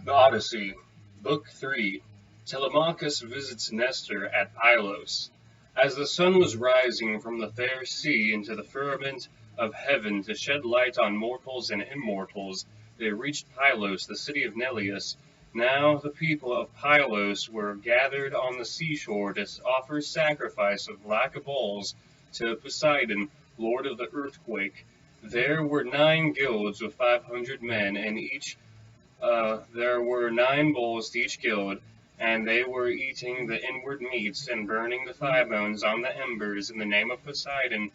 The Odyssey, Book 3. Telemachus visits Nestor at Pylos. As the sun was rising from the fair sea into the firmament of heaven to shed light on mortals and immortals, they reached Pylos, the city of Neleus. Now the people of Pylos were gathered on the seashore to offer sacrifice of black bulls to Poseidon, lord of the earthquake. There were 9 guilds with 500 men, and there were 9 bulls to each guild, and they were eating the inward meats and burning the thigh bones on the embers in the name of Poseidon.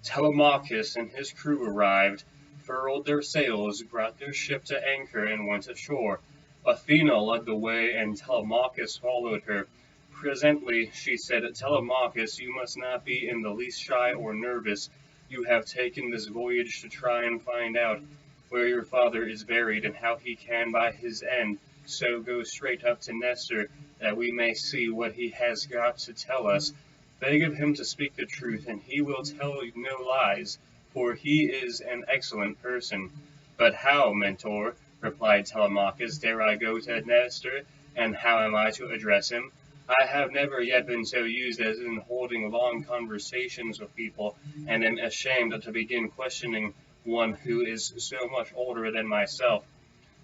Telemachus and his crew arrived, furled their sails, brought their ship to anchor, and went ashore. Athena led the way, and Telemachus followed her. Presently she said, Telemachus, you must not be in the least shy or nervous. You have taken this voyage to try and find out where your father is buried and how he can by his end. So go straight up to Nestor, that we may see what he has got to tell us. Beg of him to speak the truth, and he will tell you no lies, for he is an excellent person. But how, Mentor? Replied Telemachus, dare I go to Nestor, and how am I to address him? I have never yet been so used as in holding long conversations with people, and am ashamed to begin questioning one who is so much older than myself.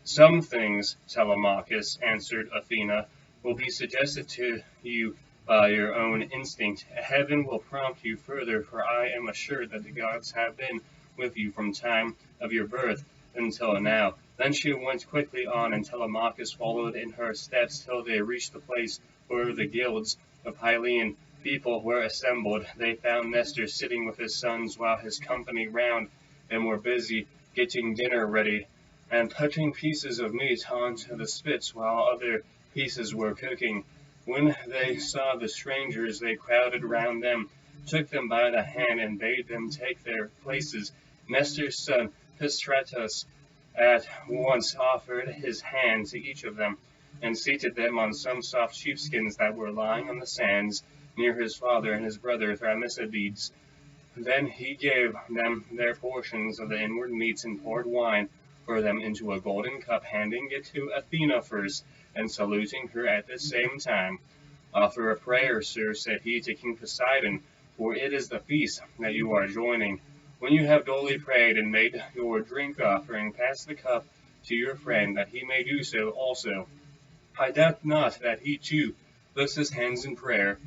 Some things, Telemachus, answered Athena, will be suggested to you by your own instinct. Heaven will prompt you further, for I am assured that the gods have been with you from time of your birth until now. Then she went quickly on, and Telemachus followed in her steps till they reached the place where the guilds of Pylian people were assembled. They found Nestor sitting with his sons, while his company round and were busy getting dinner ready, and putting pieces of meat onto the spits while other pieces were cooking. When they saw the strangers, they crowded round them, took them by the hand, and bade them take their places. Nestor's son Pisistratus at once offered his hand to each of them, and seated them on some soft sheepskins that were lying on the sands near his father and his brother Thrasymedes. Then he gave them their portions of the inward meats, and poured wine for them into a golden cup, handing it to Athena first, and saluting her at the same time. Offer a prayer, sir, said he to King Poseidon, for it is the feast that you are joining. When you have duly prayed and made your drink offering, pass the cup to your friend, that he may do so also. I doubt not that he too lifts his hands in prayer,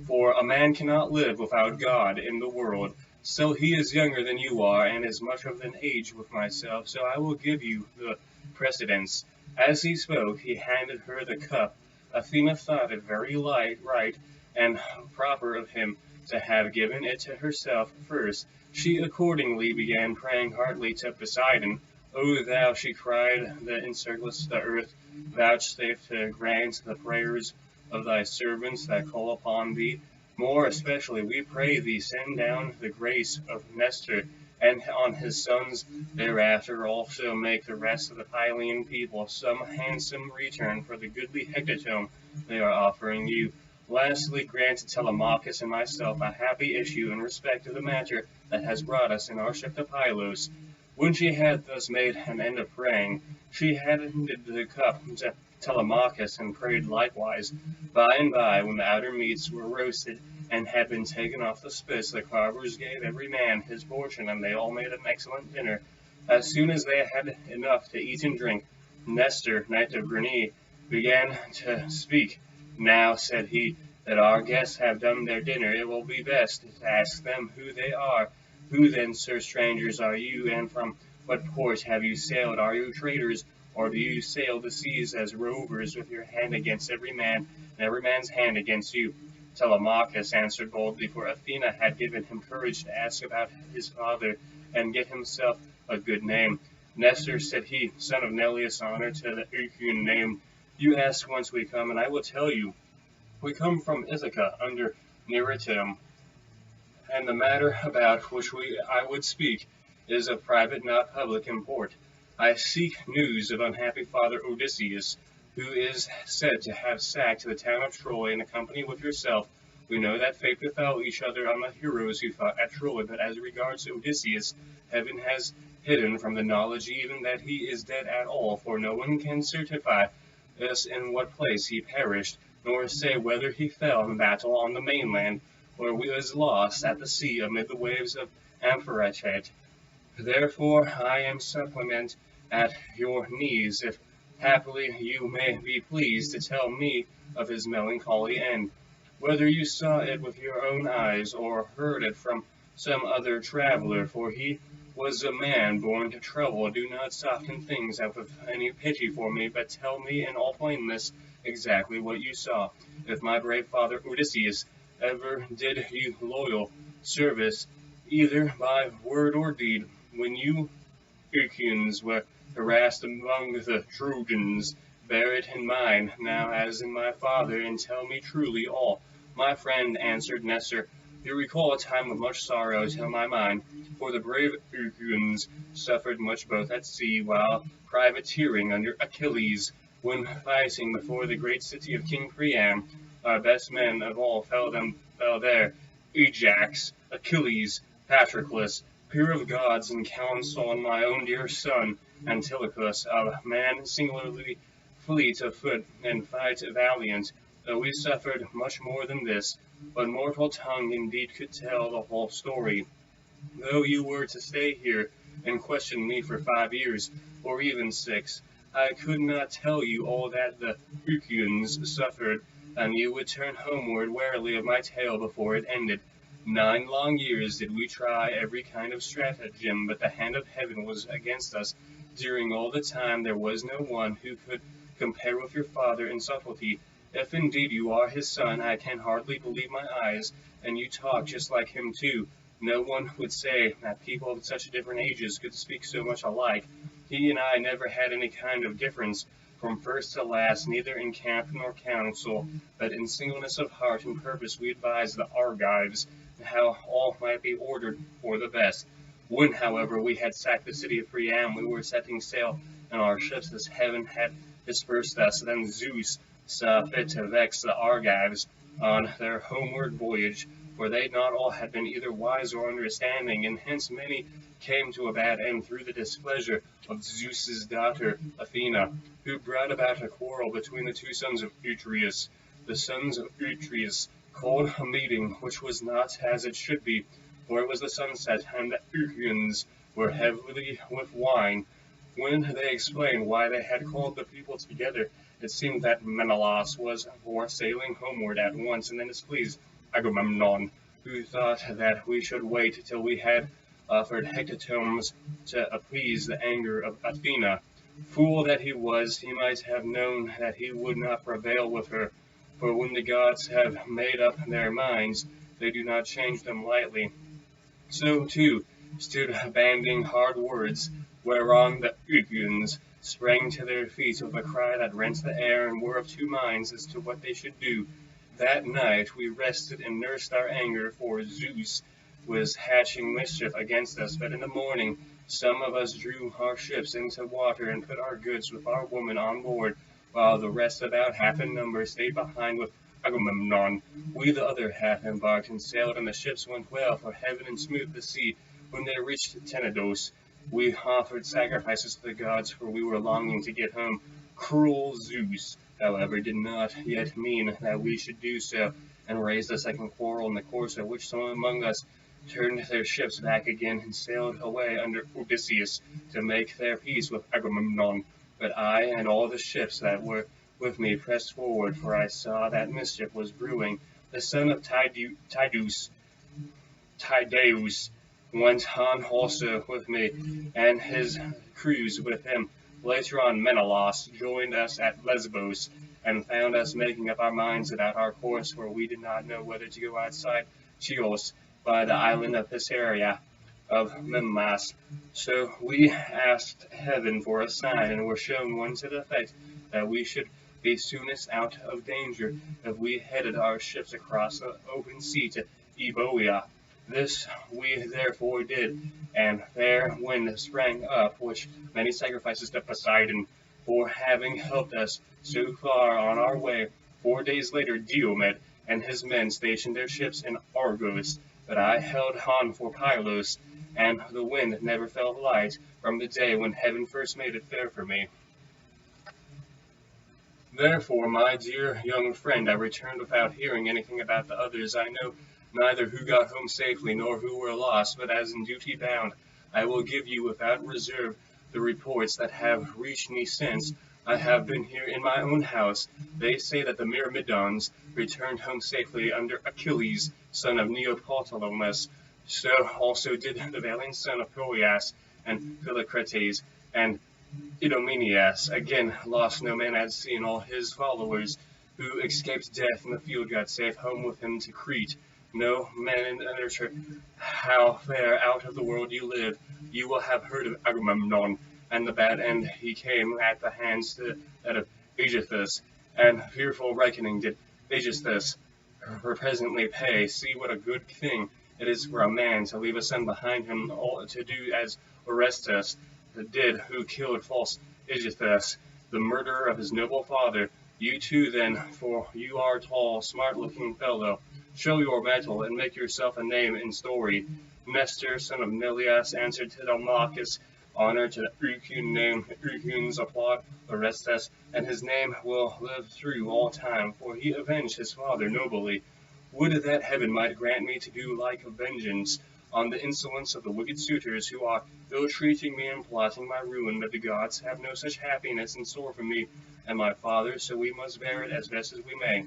for a man cannot live without God in the world. Still he is younger than you are, and is much of an age with myself, so I will give you the precedence. As he spoke, he handed her the cup. Athena thought it very right and proper of him to have given it to herself first. She accordingly began praying heartily to Poseidon. O thou, she cried, that encirclest the earth, vouchsafe to grant the prayers of thy servants that call upon thee. More especially, we pray thee, send down the grace of Nestor, and on his sons thereafter also make the rest of the Pylian people some handsome return for the goodly hecatomb they are offering you. Lastly, grant to Telemachus and myself a happy issue in respect to the matter that has brought us in our ship to Pylos. When she had thus made an end of praying, she handed the cup to Telemachus, and prayed likewise. By and by, when the outer meats were roasted and had been taken off the spits, the carvers gave every man his portion, and they all made an excellent dinner. As soon as they had enough to eat and drink, Nestor, knight of Grenee, began to speak. Now, said he, that our guests have done their dinner, it will be best to ask them who they are. Who then, sir strangers, are you, and from what port have you sailed? Are you traders, or do you sail the seas as rovers, with your hand against every man, and every man's hand against you? Telemachus answered boldly, for Athena had given him courage to ask about his father, and get himself a good name. Nestor, said he, son of Neleus, honor to the Achaean name. You ask whence we come, and I will tell you. We come from Ithaca, under Neritum, and the matter about which I would speak is of private, not public import. I seek news of unhappy father Odysseus, who is said to have sacked the town of Troy in company with yourself. We know that fate befell each other on the heroes who fought at Troy, but as regards Odysseus, heaven has hidden from the knowledge even that he is dead at all, for no one can certify us in what place he perished, nor say whether he fell in battle on the mainland, or was lost at the sea amid the waves of Amphitrite. Therefore I am suppliant at your knees, if haply you may be pleased to tell me of his melancholy end, whether you saw it with your own eyes, or heard it from some other traveller, for he was a man born to trouble. Do not soften things out of any pity for me, but tell me in all plainness exactly what you saw. If my brave father Odysseus ever did you loyal service, either by word or deed, when you Achaeans were harassed among the Trojans, bear it in mind now as in my father, and tell me truly all. My friend, answered Nestor, you recall a time of much sorrow to my mind, for the brave Achaeans suffered much both at sea while privateering under Achilles. When fighting before the great city of King Priam, our best men of all fell there, Ajax, Achilles, Patroclus, peer of gods and counsel, and my own dear son, Antilochus, a man singularly fleet of foot and fight valiant, though we suffered much more than this, but mortal tongue indeed could tell the whole story. Though you were to stay here and question me for 5 years, or even 6, I could not tell you all that the Achaeans suffered, and you would turn homeward wearily of my tale before it ended. 9 long years did we try every kind of stratagem, but the hand of heaven was against us. During all the time there was no one who could compare with your father in subtlety. If indeed you are his son, I can hardly believe my eyes, and you talk just like him too. No one would say that people of such different ages could speak so much alike. He and I never had any kind of difference, from first to last, neither in camp nor council, but in singleness of heart and purpose we advised the Argives how all might be ordered for the best. When, however, we had sacked the city of Priam, we were setting sail in our ships as heaven had dispersed us. Then Zeus saw fit to vex the Argives on their homeward voyage, for they not all had been either wise or understanding, and hence many came to a bad end through the displeasure of Zeus's daughter Athena, who brought about a quarrel between the 2 sons of Atreus. The sons of Atreus called a meeting which was not as it should be, for it was the sunset, and the Achaeans were heavy with wine. When they explained why they had called the people together, it seemed that Menelaus was for sailing homeward at once, and then displeased Agamemnon, who thought that we should wait till we had offered hecatombs to appease the anger of Athena. Fool that he was, he might have known that he would not prevail with her, for when the gods have made up their minds, they do not change them lightly. So, too, stood bandying hard words, whereon the Achaeans sprang to their feet with a cry that rent the air, and were of 2 minds as to what they should do. That night we rested and nursed our anger, for Zeus was hatching mischief against us, but in the morning some of us drew our ships into water and put our goods with our women on board, while the rest, about half in number, stayed behind with Agamemnon. We the other half embarked and sailed, and the ships went well for heaven and smoothed the sea. When they reached Tenedos, we offered sacrifices to the gods, for we were longing to get home. Cruel Zeus, however, did not yet mean that we should do so, and raised a second quarrel, in the course of which some among us turned their ships back again and sailed away under Odysseus to make their peace with Agamemnon. But I and all the ships that were with me pressed forward, for I saw that mischief was brewing. The son of Tydeus went on also with me, and his crews with him. Later on Menelaus joined us at Lesbos, and found us making up our minds about our course, for we did not know whether to go outside Chios by the island of Pisidia of Mimas. So we asked heaven for a sign, and were shown one to the effect that we should be soonest out of danger if we headed our ships across the open sea to Euboea. This we therefore did, and fair wind sprang up, which many sacrifices to Poseidon, for having helped us so far on our way. 4 days later, Diomed and his men stationed their ships in Argos, but I held on for Pylos, and the wind never felt light from the day when heaven first made it fair for me. Therefore, my dear young friend, I returned without hearing anything about the others. I know neither who got home safely nor who were lost, but as in duty bound, I will give you without reserve the reports that have reached me since I have been here in my own house. They say that the Myrmidons returned home safely under Achilles, son of Neoptolemus. So also did the valiant son of Poeas and Philocrates, and Idomeneus. Again lost no man at sea, and all his followers who escaped death in the field got safe home with him to Crete. No man in the nurture how far out of the world you live. You will have heard of Agamemnon, and the bad end he came at the hands of Aegisthus, and fearful reckoning did Aegisthus presently pay. See what a good thing it is for a man to leave a son behind him, all to do as Orestes did, who killed false Aegisthus, the murderer of his noble father. You too, then, for you are a tall, smart-looking fellow, show your mettle and make yourself a name in story. Nestor, son of Neleus, answered Telemachus, honor to the Eucune name. Eucune's applaud Orestes, and his name will live through all time, for he avenged his father nobly. Would that heaven might grant me to do like vengeance on the insolence of the wicked suitors who are ill-treating me and plotting my ruin, but the gods have no such happiness in store for me and my father, so we must bear it as best as we may.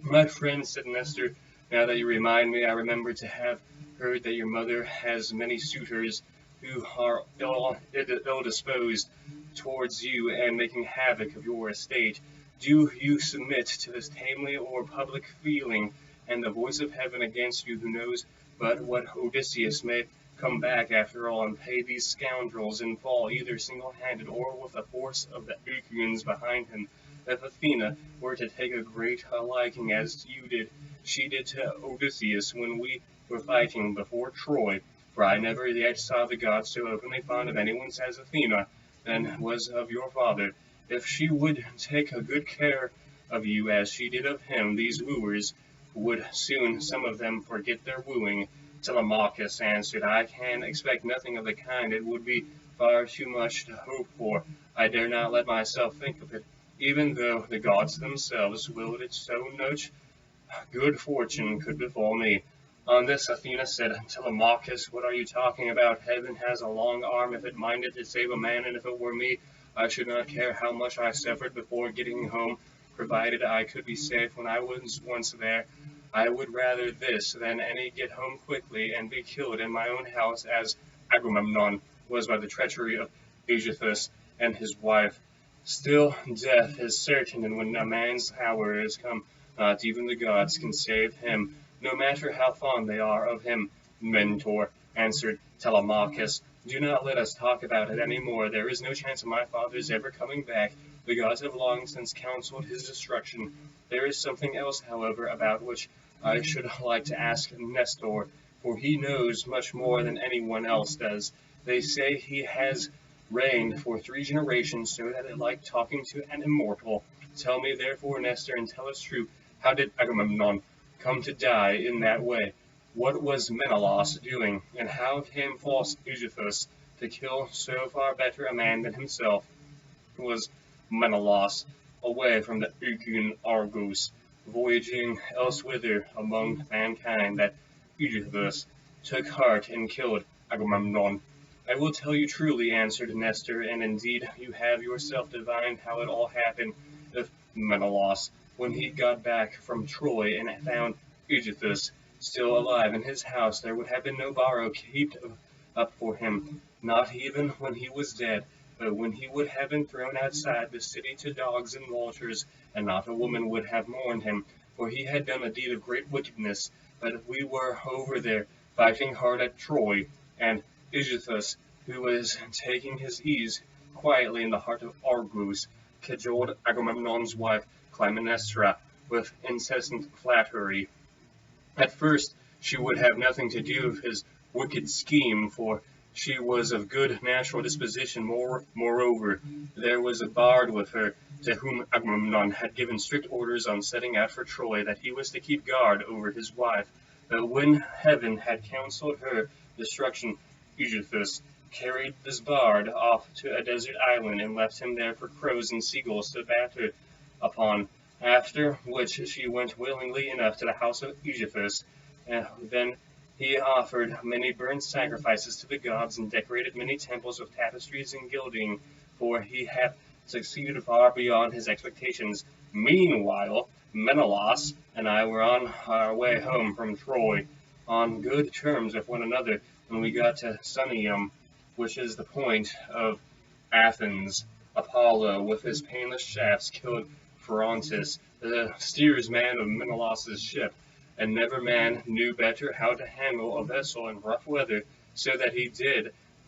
My friend, said Nestor, now that you remind me, I remember to have heard that your mother has many suitors who are ill-disposed towards you and making havoc of your estate. Do you submit to this tamely or public feeling, and the voice of heaven against you, who knows but what Odysseus may come back after all and pay these scoundrels in fall, either single-handed or with a force of the Achaeans behind him? If Athena were to take a great liking as you did, she did to Odysseus when we were fighting before Troy, for I never yet saw the gods so openly fond of anyone as Athena than was of your father. If she would take a good care of you as she did of him, these wooers would soon some of them forget their wooing. Telemachus answered, I can expect nothing of the kind. It would be far too much to hope for. I dare not let myself think of it, even though the gods themselves willed it so much good fortune could befall me. On this Athena said, Telemachus, what are you talking about? Heaven has a long arm if it minded to save a man, and if it were me, I should not care how much I suffered before getting home, provided I could be safe when I was once there. I would rather this than any get home quickly and be killed in my own house, as Agamemnon was by the treachery of Aegisthus and his wife. Still, death is certain, and when a man's hour is come, not even the gods can save him, no matter how fond they are of him. Mentor, answered Telemachus, do not let us talk about it any more. There is no chance of my father's ever coming back. The gods have long since counseled his destruction. There is something else, however, about which I should like to ask Nestor, for he knows much more than anyone else does. They say he has reigned for 3 generations, so that it like talking to an immortal. Tell me, therefore, Nestor, and tell us true, how did Agamemnon come to die in that way? What was Menelaus doing, and how came false Aegisthus to kill so far better a man than himself? Was Menelaus away from the Aegean Argos, voyaging elsewhither among mankind, that Aegisthus took heart and killed Agamemnon? I will tell you truly, answered Nestor, and indeed you have yourself divined how it all happened. If Menelaus, when he got back from Troy and found Aegisthus still alive in his house, there would have been no borrow heaped up for him, not even when he was dead, but when he would have been thrown outside the city to dogs and vultures, and not a woman would have mourned him, for he had done a deed of great wickedness. But we were over there, fighting hard at Troy, and Aegisthus, who was taking his ease quietly in the heart of Argos, cajoled Agamemnon's wife Clytemnestra with incessant flattery. At first she would have nothing to do with his wicked scheme, for She was of good natural disposition. Moreover, there was a bard with her, to whom Agamemnon had given strict orders on setting out for Troy that he was to keep guard over his wife. But when heaven had counseled her destruction, Aegisthus carried this bard off to a desert island and left him there for crows and seagulls to batter upon. After which she went willingly enough to the house of Aegisthus, and then he offered many burnt sacrifices to the gods and decorated many temples with tapestries and gilding, for he had succeeded far beyond his expectations. Meanwhile, Menelaus and I were on our way home from Troy, on good terms with one another, when we got to Sunium, which is the point of Athens. Apollo, with his painless shafts, killed Pharontis, the steersman of Menelaus's ship, and never man knew better how to handle a vessel in rough weather, so that he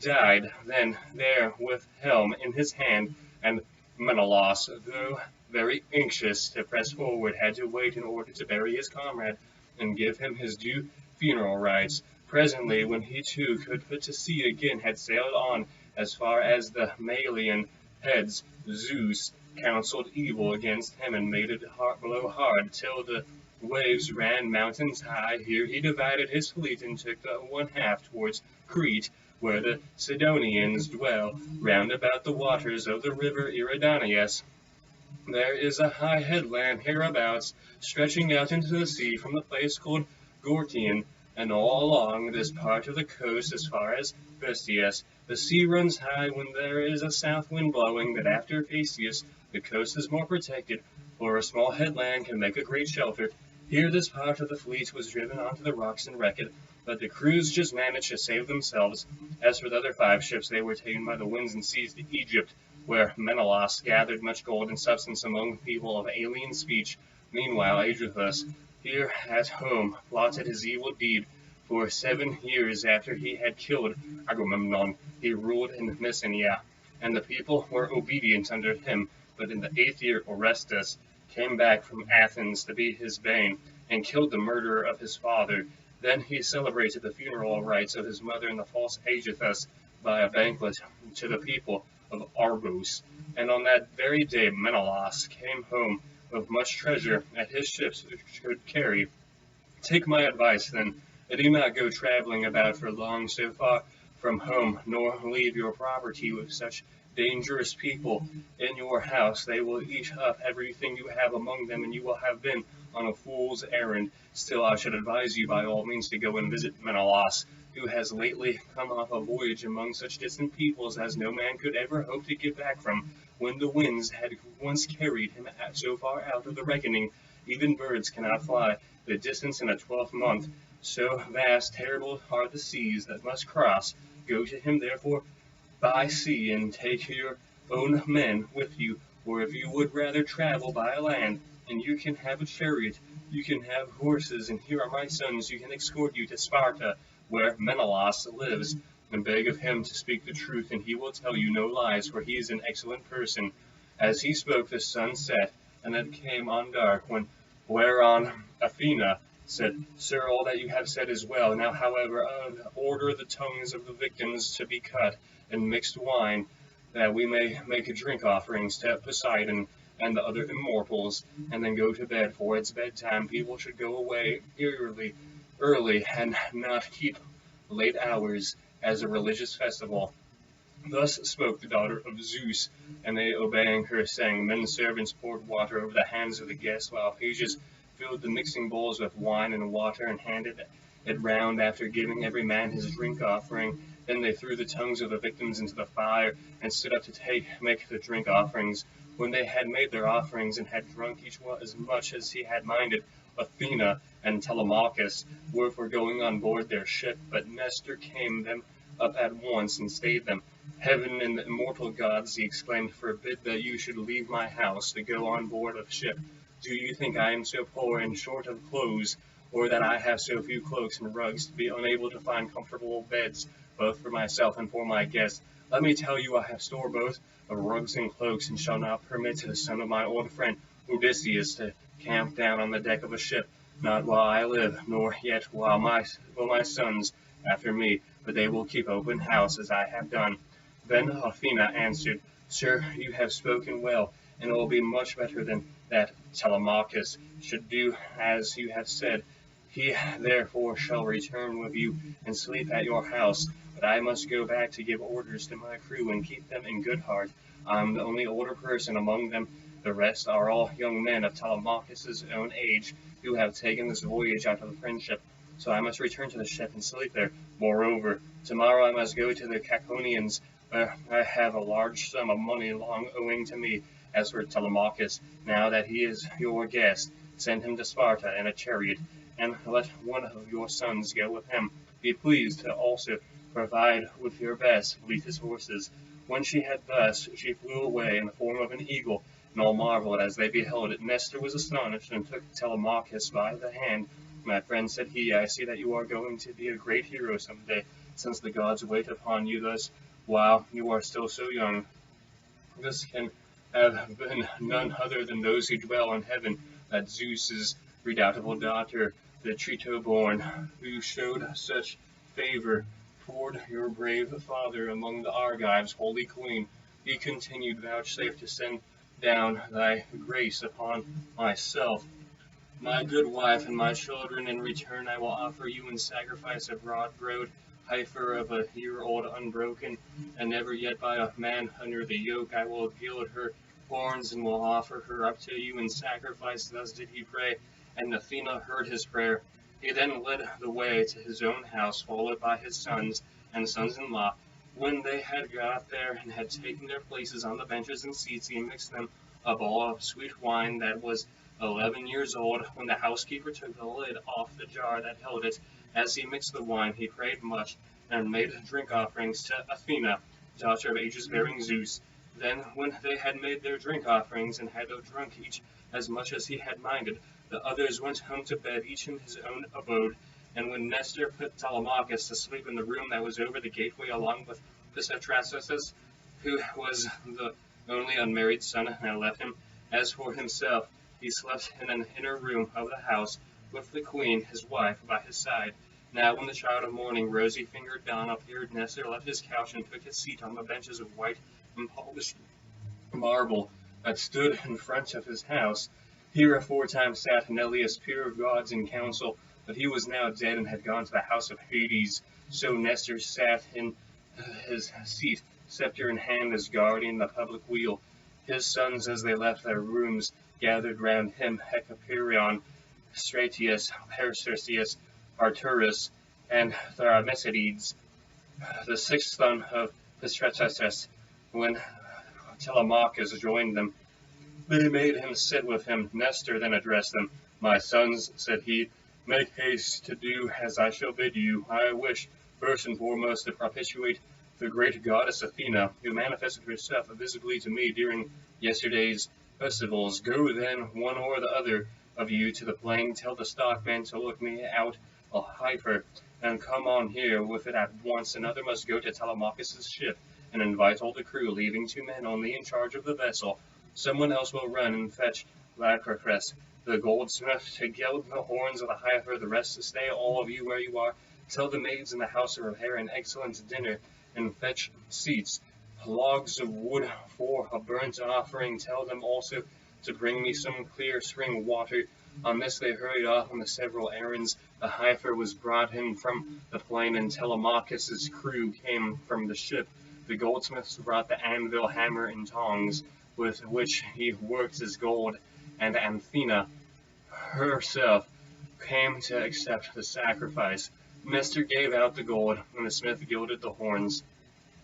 died then there with helm in his hand, and Menelaus, though very anxious to press forward, had to wait in order to bury his comrade and give him his due funeral rites. Presently, when he too could put to sea again, had sailed on as far as the Malian heads, Zeus counseled evil against him and made it blow hard till the waves ran mountains high. Here he divided his fleet and took the one half towards Crete, where the Sidonians dwell, round about the waters of the river Eridanus. There is a high headland hereabouts, stretching out into the sea from the place called Gortian, and all along this part of the coast as far as Phestius. The sea runs high when there is a south wind blowing, but after Phasius the coast is more protected, for a small headland can make a great shelter. Here this part of the fleet was driven onto the rocks and wrecked, but the crews just managed to save themselves. As for the other 5 ships, they were taken by the winds and seas to Egypt, where Menelaus gathered much gold and substance among people of alien speech. Meanwhile, Aegisthus, here at home, plotted his evil deed. For 7 years after he had killed Agamemnon, he ruled in Messenia, and the people were obedient under him. But in the 8th year, Orestes came back from Athens to be his bane, and killed the murderer of his father. Then he celebrated the funeral rites of his mother and the false Aegisthus by a banquet to the people of Argos. And on that very day Menelaus came home with much treasure that his ships could carry. Take my advice, then, and do not go traveling about for long so far from home, nor leave your property with such dangerous people in your house. They will eat up everything you have among them, and you will have been on a fool's errand. Still, I should advise you by all means to go and visit Menelaus, who has lately come off a voyage among such distant peoples as no man could ever hope to get back from. When the winds had once carried him so far out of the reckoning, even birds cannot fly the distance in a 12th month. So vast, terrible are the seas that must cross. Go to him, therefore, by sea, and take your own men with you, or if you would rather travel by land, and you can have a chariot, you can have horses, and here are my sons who can escort you to Sparta, where Menelaus lives, and beg of him to speak the truth, and he will tell you no lies, for he is an excellent person. As he spoke, the sun set, and it came on dark, whereon Athena said, Sir, all that you have said is well. Now, however, order the tongues of the victims to be cut, and mixed wine, that we may make drink offerings to Poseidon and the other immortals, and then go to bed, for it's bedtime. People should go away early, and not keep late hours as a religious festival. Thus spoke the daughter of Zeus, and they, obeying her, sang. Men servants poured water over the hands of the guests, while pages filled the mixing bowls with wine and water, and handed it round after giving every man his drink offering. Then they threw the tongues of the victims into the fire, and stood up to make the drink offerings. When they had made their offerings, and had drunk each one as much as he had minded, Athena and Telemachus were for going on board their ship, but Nestor came them up at once and stayed them. Heaven and the immortal gods, he exclaimed, forbid that you should leave my house to go on board of ship. Do you think I am so poor and short of clothes, or that I have so few cloaks and rugs, to be unable to find comfortable beds, both for myself and for my guests? Let me tell you, I have store both of rugs and cloaks, and shall not permit the son of my old friend Odysseus to camp down on the deck of a ship, not while I live, nor yet while my sons after me. but they will keep open house as I have done. Then Athena answered, Sir, you have spoken well, and it will be much better than that Telemachus should do as you have said. He therefore shall return with you and sleep at your house, but I must go back to give orders to my crew and keep them in good heart. I am the only older person among them. The rest are all young men of Telemachus's own age, who have taken this voyage out of friendship. So I must return to the ship and sleep there. Moreover, tomorrow I must go to the Caconians, where I have a large sum of money long owing to me. As for Telemachus, now that he is your guest, send him to Sparta in a chariot, and let one of your sons go with him. Be pleased to also provide with your best fleetest horses. When she had thus, she flew away in the form of an eagle, and all marveled as they beheld it. Nestor was astonished, and took Telemachus by the hand. My friend, said he, I see that you are going to be a great hero some day, since the gods wait upon you thus while you are still so young. This can have been none other than those who dwell in heaven, that Zeus's redoubtable daughter, the Trito-born, who showed such favor toward your brave father among the Argives, holy queen. He continued, vouchsafe to send down thy grace upon myself, my good wife, and my children. In return I will offer you in sacrifice a broad-browed heifer of a year old unbroken, and never yet by a man under the yoke. I will gild her horns, and will offer her up to you in sacrifice. Thus did he pray, and Athena heard his prayer. He then led the way to his own house, followed by his sons and sons-in-law. When they had got there and had taken their places on the benches and seats, he mixed them a bowl of sweet wine that was 11 years old. When the housekeeper took the lid off the jar that held it, as he mixed the wine, he prayed much, and made drink offerings to Athena, daughter of aegis-bearing Zeus. Then, when they had made their drink offerings, and had drunk each as much as he had minded, the others went home to bed, each in his own abode. And when Nestor put Telemachus to sleep in the room that was over the gateway, along with Pisistratus, who was the only unmarried son, and left him, as for himself, he slept in an inner room of the house, with the queen, his wife, by his side. Now when the child of morning, rosy-fingered Dawn, appeared, Nestor left his couch and took his seat on the benches of white and polished marble that stood in front of his house. Here aforetime sat Neleus, peer of gods in council, but he was now dead and had gone to the house of Hades. So Nestor sat in his seat, scepter in hand, as guardian the public weal. His sons, as they left their rooms, gathered round him, Hecapirion, Stratius, Perseus, Arturus, and Thermicides, the sixth son of Pisistratus. When Telemachus joined them, they made him sit with him. Nestor then addressed them. My sons, said he, make haste to do as I shall bid you. I wish, first and foremost, to propitiate the great goddess Athena, who manifested herself visibly to me during yesterday's festivals. Go then, one or the other of you, to the plain, tell the stockman to look me out a heifer, and come on here with it at once. Another must go to Telemachus's ship, and invite all the crew, leaving 2 men only in charge of the vessel. Someone else will run and fetch Lacrocrus, the goldsmith, to gild the horns of the heifer. The rest to stay, all of you, where you are. Tell the maids in the house to prepare an excellent dinner, and fetch seats, logs of wood for a burnt offering. Tell them also to bring me some clear spring water. On this they hurried off on the several errands. The heifer was brought in from the plain, and Telemachus's crew came from the ship. The goldsmiths brought the anvil, hammer, and tongs, with which he worked his gold, and Athena herself came to accept the sacrifice. Nestor gave out the gold, and the smith gilded the horns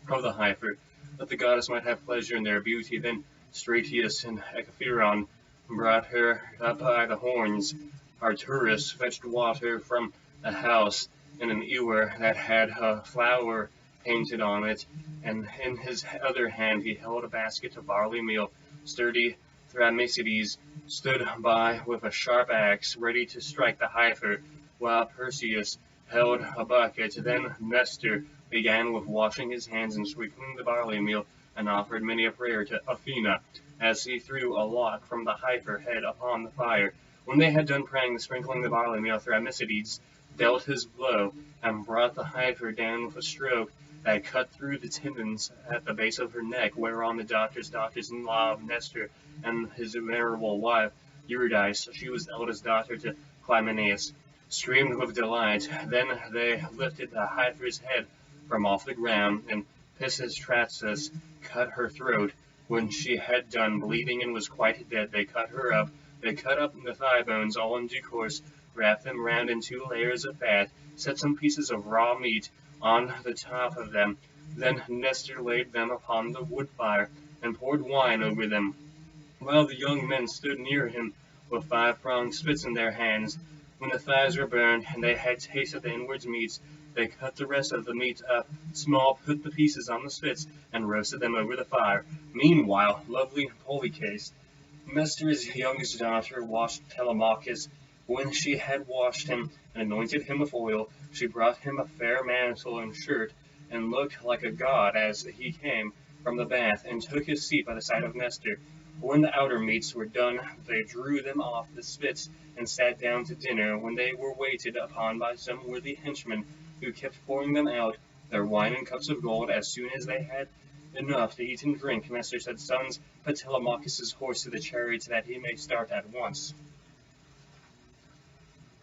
of the heifer, that the goddess might have pleasure in their beauty. Then Stratius and Hecapirion brought her up by the horns. Arturus fetched water from the house in an ewer that had a flower painted on it, and in his other hand he held a basket of barley meal. Sturdy Thermicides stood by with a sharp axe, ready to strike the heifer, while Perseus held a bucket. Then Nestor began with washing his hands and sprinkling the barley meal, and offered many a prayer to Athena, as he threw a lock from the heifer head upon the fire. When they had done praying and sprinkling the barley meal, Thermicides dealt his blow, and brought the heifer down with a stroke that cut through the tendons at the base of her neck, whereon the daughters-in-law of Nestor and his venerable wife Eurydice, she was the eldest daughter to Clymeneus, screamed with delight. Then they lifted the heifer's head from off the ground, and Pisistratus cut her throat. When she had done bleeding and was quite dead, they cut her up. They cut up the thigh bones all in due course, wrapped them round in 2 layers of fat, set some pieces of raw meat on the top of them. Then Nestor laid them upon the wood fire, and poured wine over them, while the young men stood near him with 5-pronged spits in their hands. When the thighs were burned, and they had tasted the inwards meats, they cut the rest of the meat up small, put the pieces on the spits, and roasted them over the fire. Meanwhile, lovely Polycase, Nestor's youngest daughter, washed Telemachus. When she had washed him and anointed him with oil, she brought him a fair mantle and shirt, and looked like a god as he came from the bath, and took his seat by the side of Nestor. When the outer meats were done, they drew them off the spits, and sat down to dinner, when they were waited upon by some worthy henchmen, who kept pouring them out their wine in cups of gold. As soon as they had enough to eat and drink, Nestor said, Sons, put Telemachus' horse to the chariot, that he may start at once.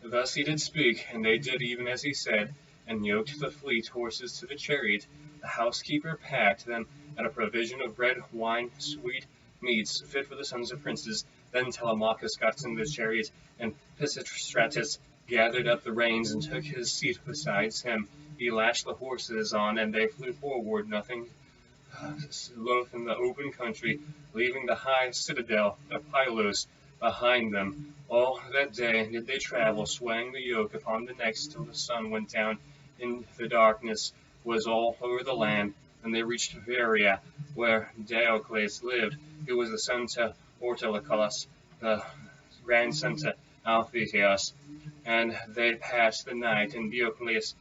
Thus he did speak, and they did even as he said, and yoked the fleet horses to the chariot. The housekeeper packed them at a provision of bread, wine, sweet meats, fit for the sons of princes. Then Telemachus got into the chariot, and Pisistratus gathered up the reins and took his seat beside him. He lashed the horses on, and they flew forward, nothing loath in the open country, leaving the high citadel of Pylos behind them. All that day did they travel, swaying the yoke upon the necks till the sun went down, and the darkness was all over the land. And they reached Varia, where Diocles lived, who was the son to Ortilochus, the grandson to Alpheus. And they passed the night, and Diocles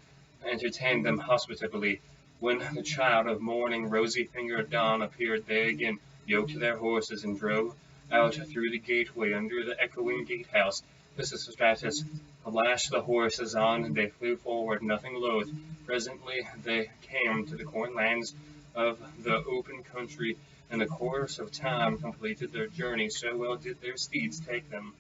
entertained them hospitably. When the child of morning, rosy-fingered dawn, appeared, they again yoked their horses, and drove out through the gateway under the echoing gatehouse. Pisistratus lashed the horses on, and they flew forward, nothing loath. Presently they came to the cornlands of the open country. In the course of time completed their journey, so well did their steeds take them.